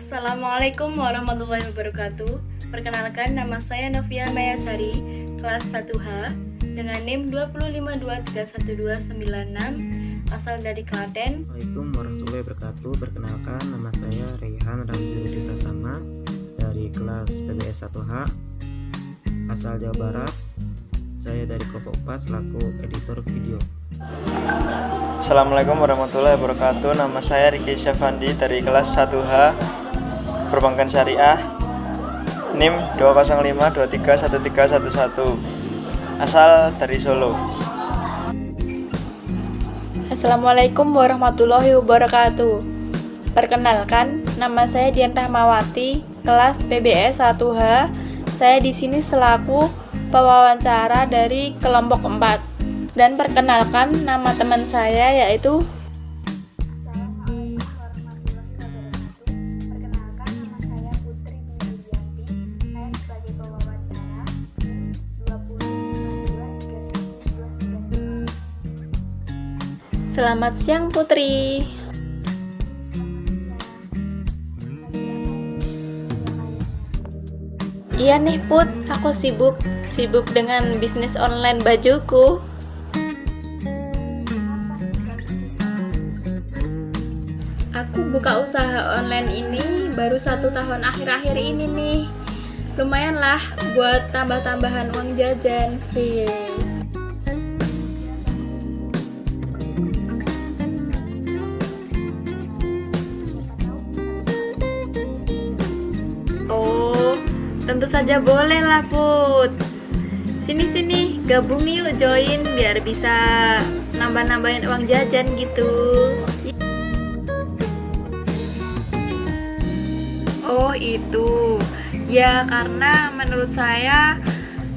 Assalamualaikum warahmatullahi wabarakatuh. Perkenalkan, nama saya Novia Mayasari, kelas 1H dengan NIM 255231296, asal dari Klaten. Assalamualaikum warahmatullahi wabarakatuh. Perkenalkan, nama saya Raihan Ramzi Pratama dari kelas PBS 1H, asal Jawa Barat. Saya dari kelompok 4 selaku editor video. Assalamualaikum warahmatullahi wabarakatuh. Nama saya Riki Syafandi dari kelas 1H Perbankan Syariah, NIM 205231311, asal dari Solo. Assalamualaikum warahmatullahi wabarakatuh. Perkenalkan, nama saya Dian Rahmawati, kelas PBS 1H. Saya di sini selaku pewawancara dari kelompok 4. Dan perkenalkan, nama teman saya yaitu Assalamualaikum warahmatullahi wabarakatuh. Perkenalkan, nama saya Putri Binti. Saya sebagai pewawancara 205231295. Selamat siang Putri. Iya nih Put, aku sibuk dengan bisnis online bajuku. Aku buka usaha online ini baru 1 tahun akhir-akhir ini nih. Lumayan lah buat tambah-tambahan uang jajan. Hehe. Oh, tentu saja boleh lah Put. Sini gabung yuk, join biar bisa nambah-nambahin uang jajan gitu. Oh itu, ya karena menurut saya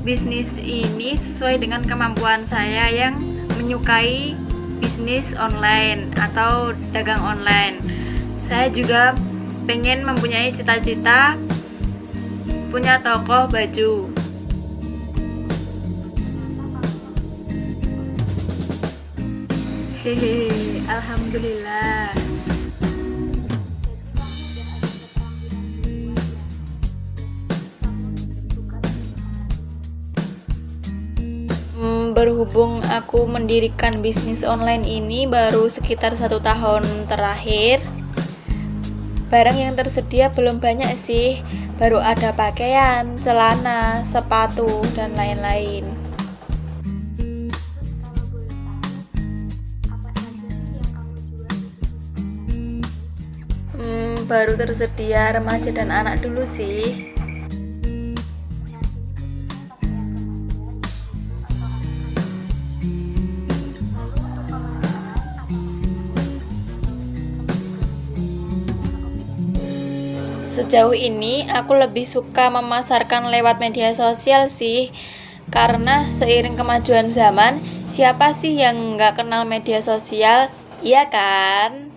bisnis ini sesuai dengan kemampuan saya yang menyukai bisnis online atau dagang online. Saya juga pengen mempunyai cita-cita punya toko baju. Hehehe, alhamdulillah. Berhubung aku mendirikan bisnis online ini baru sekitar 1 tahun terakhir, barang yang tersedia belum banyak sih. Baru ada pakaian, celana, sepatu, dan lain-lain. Baru tersedia remaja dan anak dulu sih. Sejauh ini aku lebih suka memasarkan lewat media sosial sih, karena seiring kemajuan zaman, siapa sih yang nggak kenal media sosial, iya kan?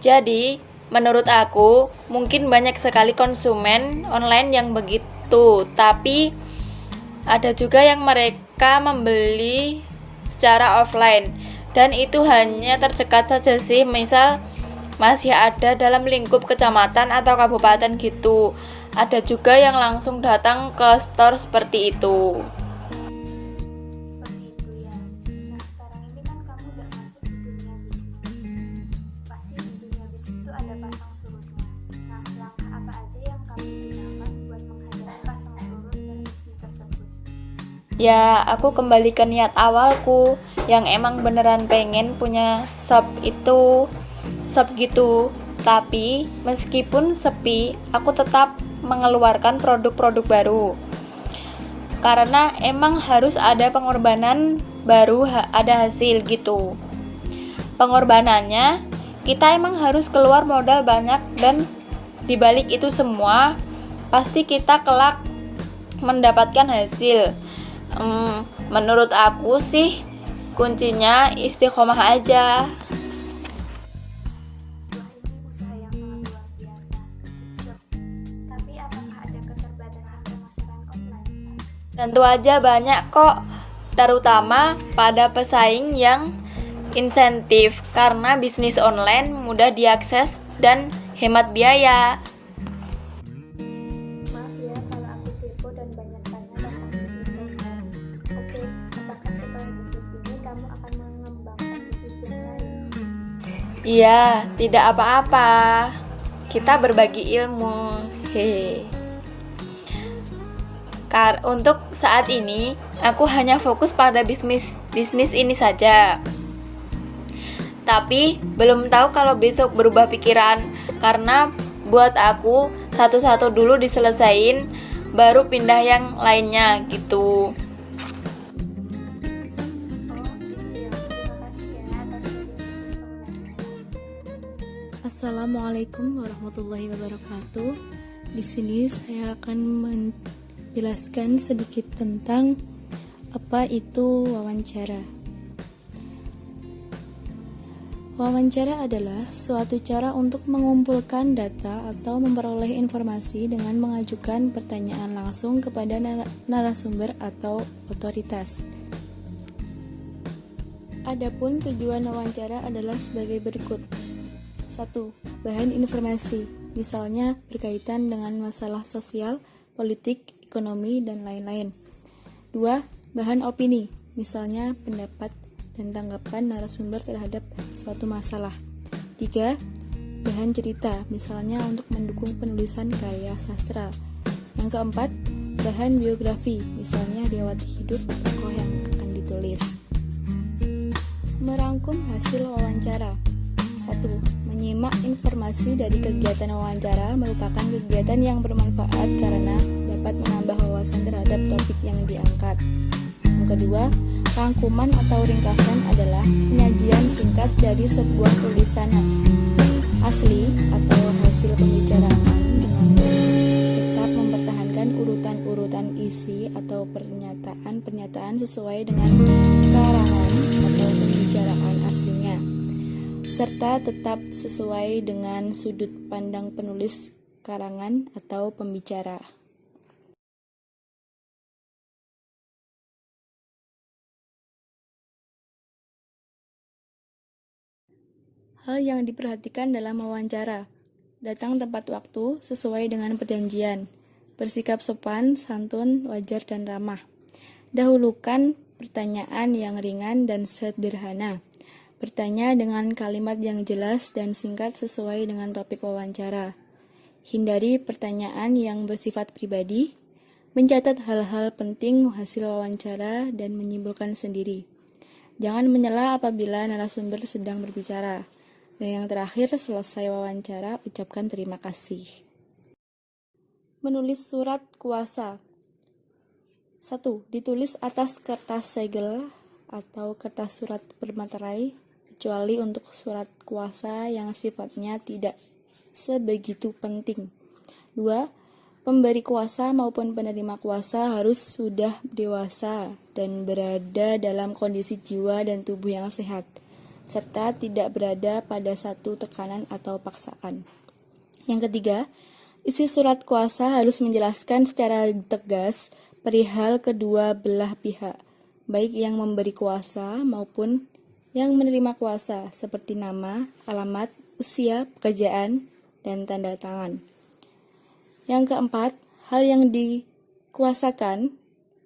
Jadi menurut aku mungkin banyak sekali konsumen online yang begitu, tapi ada juga yang mereka membeli secara offline, dan itu hanya terdekat saja sih, misal masih ada dalam lingkup kecamatan atau kabupaten gitu. Ada juga yang langsung datang ke store seperti itu. Seperti itu ya. Nah, sekarang ini kan kamu udah masuk di dunia bisnis. Pasti di dunia bisnis itu ada pasang surutnya. Nah, langkah apa aja yang kamu gunakan buat menghadapi pasang surut dari bisnis tersebut? Ya, aku kembali ke niat awalku yang emang beneran pengen punya shop gitu. Tapi meskipun sepi, aku tetap mengeluarkan produk-produk baru. Karena emang harus ada pengorbanan baru ada hasil gitu. Pengorbanannya kita emang harus keluar modal banyak, dan dibalik itu semua pasti kita kelak mendapatkan hasil. Menurut aku sih kuncinya istiqomah aja. Tapi apakah ada keterbatasan pemasaran online? Tentu aja banyak kok, terutama pada pesaing yang insentif, karena bisnis online mudah diakses dan hemat biaya. Iya, tidak apa-apa. Kita berbagi ilmu. Hehe. Untuk saat ini, aku hanya fokus pada bisnis ini saja. Tapi belum tahu kalau besok berubah pikiran, karena buat aku satu-satu dulu diselesain, baru pindah yang lainnya gitu. Oh gitu ya, terima kasih ya atas penjelasan. Assalamualaikum warahmatullahi wabarakatuh. Di sini saya akan menjelaskan sedikit tentang apa itu wawancara. Wawancara adalah suatu cara untuk mengumpulkan data atau memperoleh informasi dengan mengajukan pertanyaan langsung kepada narasumber atau otoritas. Adapun tujuan wawancara adalah sebagai berikut. 1. Bahan informasi, misalnya berkaitan dengan masalah sosial, politik, ekonomi, dan lain-lain. 2. Bahan opini, misalnya pendapat dan tanggapan narasumber terhadap suatu masalah. 3. Bahan cerita, misalnya untuk mendukung penulisan karya sastra. Yang keempat, bahan biografi, misalnya riwayat hidup tokoh yang akan ditulis. Merangkum hasil wawancara. 1. Menyimak informasi dari kegiatan wawancara merupakan kegiatan yang bermanfaat karena dapat menambah wawasan terhadap topik yang diangkat. Yang kedua, rangkuman atau ringkasan adalah penyajian singkat dari sebuah tulisan asli atau hasil pembicaraan dengan tetap mempertahankan urutan-urutan isi atau pernyataan sesuai dengan karangan atau pembicaraan aslinya, serta tetap sesuai dengan sudut pandang penulis karangan atau pembicara. Hal yang diperhatikan dalam wawancara: datang tepat waktu sesuai dengan perjanjian, bersikap sopan, santun, wajar, dan ramah. Dahulukan pertanyaan yang ringan dan sederhana. Bertanya dengan kalimat yang jelas dan singkat sesuai dengan topik wawancara. Hindari pertanyaan yang bersifat pribadi. Mencatat hal-hal penting hasil wawancara dan menyimpulkan sendiri. Jangan menyela apabila narasumber sedang berbicara. Dan yang terakhir, selesai wawancara, ucapkan terima kasih. Menulis surat kuasa. 1. Ditulis atas kertas segel atau kertas surat bermaterai, kecuali untuk surat kuasa yang sifatnya tidak sebegitu penting. 2. Pemberi kuasa maupun penerima kuasa harus sudah dewasa dan berada dalam kondisi jiwa dan tubuh yang sehat, serta tidak berada pada satu tekanan atau paksaan. Yang ketiga, isi surat kuasa harus menjelaskan secara tegas perihal kedua belah pihak, baik yang memberi kuasa maupun yang menerima kuasa, seperti nama, alamat, usia, pekerjaan, dan tanda tangan. Yang keempat, hal yang dikuasakan,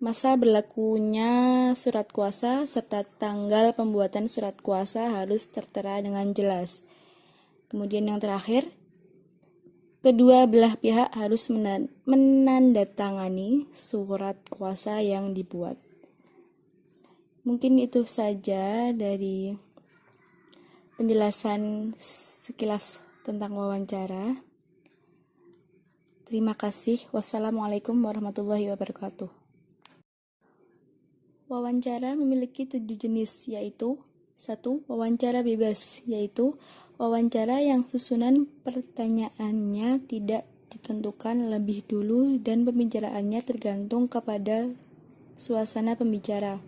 masa berlakunya surat kuasa, serta tanggal pembuatan surat kuasa harus tertera dengan jelas. Kemudian yang terakhir, kedua belah pihak harus menandatangani surat kuasa yang dibuat. Mungkin itu saja dari penjelasan sekilas tentang wawancara. Terima kasih. Wassalamualaikum warahmatullahi wabarakatuh. Wawancara memiliki 7 jenis, yaitu 1. Wawancara bebas, yaitu wawancara yang susunan pertanyaannya tidak ditentukan lebih dulu dan pembicaraannya tergantung kepada suasana pembicara.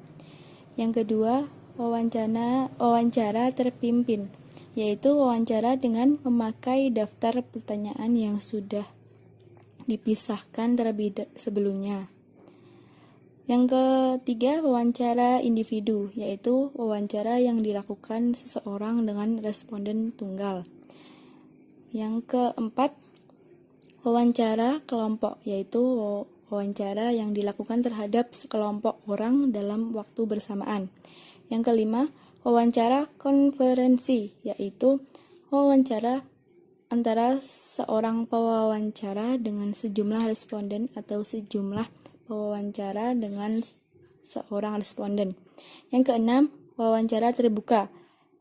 Yang kedua, wawancara terpimpin, yaitu wawancara dengan memakai daftar pertanyaan yang sudah dipisahkan terlebih sebelumnya. Yang ketiga, wawancara individu, yaitu wawancara yang dilakukan seseorang dengan responden tunggal. Yang keempat, wawancara kelompok, yaitu wawancara yang dilakukan terhadap sekelompok orang dalam waktu bersamaan. Yang kelima, wawancara konferensi, yaitu Wawancara antara seorang pewawancara dengan sejumlah responden atau sejumlah pewawancara dengan seorang responden. Yang keenam, wawancara terbuka,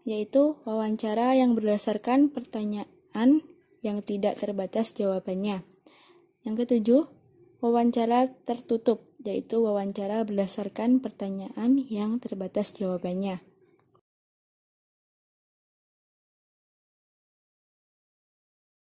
yaitu wawancara yang berdasarkan pertanyaan yang tidak terbatas jawabannya. Yang ketujuh, wawancara tertutup, yaitu wawancara berdasarkan pertanyaan yang terbatas jawabannya.